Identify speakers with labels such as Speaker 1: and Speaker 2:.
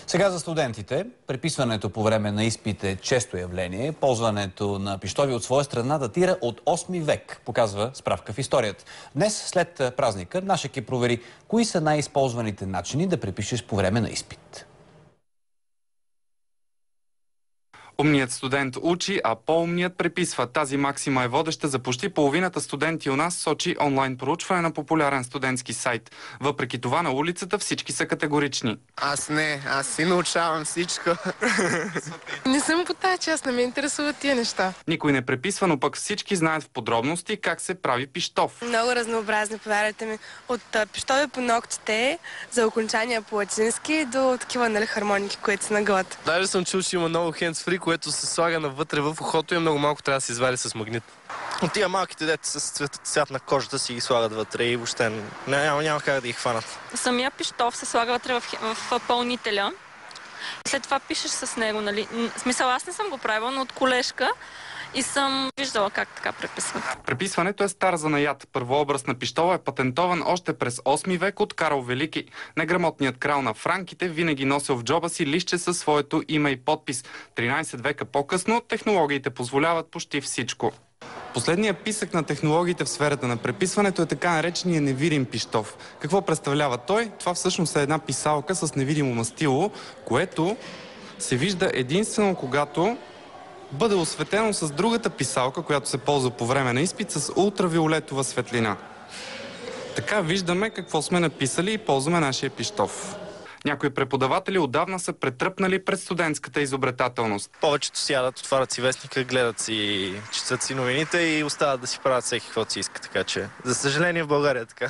Speaker 1: Сега за студентите. Преписването по време на изпит е често явление. Ползването на пищови от своя страна датира от 8 век, показва справка в историята. Днес, след празника, наш екип провери кои са най-използваните начини да препишеш по време на изпит.
Speaker 2: Умният студент учи, а по-умният преписва. Тази максима е водеща за почти половината студенти у нас, сочи онлайн проучване на популярен студентски сайт. Въпреки това на улицата всички са категорични.
Speaker 3: Аз си научавам всичко.
Speaker 4: Не съм по тази част, не ме интересуват тия неща.
Speaker 2: Никой не преписва, но пък всички знаят в подробности как се прави пищов.
Speaker 5: Много разнообразни, повярвайте ми. От пищови по ногтите, за окончания по латински, до такива хармоники, които са на глад.
Speaker 3: Даже съм чул, че има много hands-free, което се слага навътре в ухото и много малко трябва да се извади с магнит. От тия малките деца с цвят на кожата си ги слагат вътре и въобще няма как да ги хванат.
Speaker 6: Самия пищов се слага вътре в пълнителя. След това пишеш с него, нали? В смисъл, аз не съм го правила, но от колежка и съм виждала как така преписват.
Speaker 2: Преписването е стар занаят. Първообраз на пищова е патентован още през 8 век от Карл Велики. Неграмотният крал на франките винаги носил в джоба си листче със своето име и подпис. 13 века по-късно технологиите позволяват почти всичко. Последният писък на технологиите в сферата на преписването е така наречения невидим пищов. Какво представлява той? Това всъщност е една писалка с невидимо мастило, което се вижда единствено когато бъде осветено с другата писалка, която се ползва по време на изпит с ултравиолетова светлина. Така виждаме какво сме написали и ползваме нашия пищов. Някои преподаватели отдавна са претръпнали пред студентската изобретателност.
Speaker 3: Повечето сядат, отварят си вестника, гледат си, четат си новините и остават да си правят всеки каквото си иска. Така че, за съжаление в България така.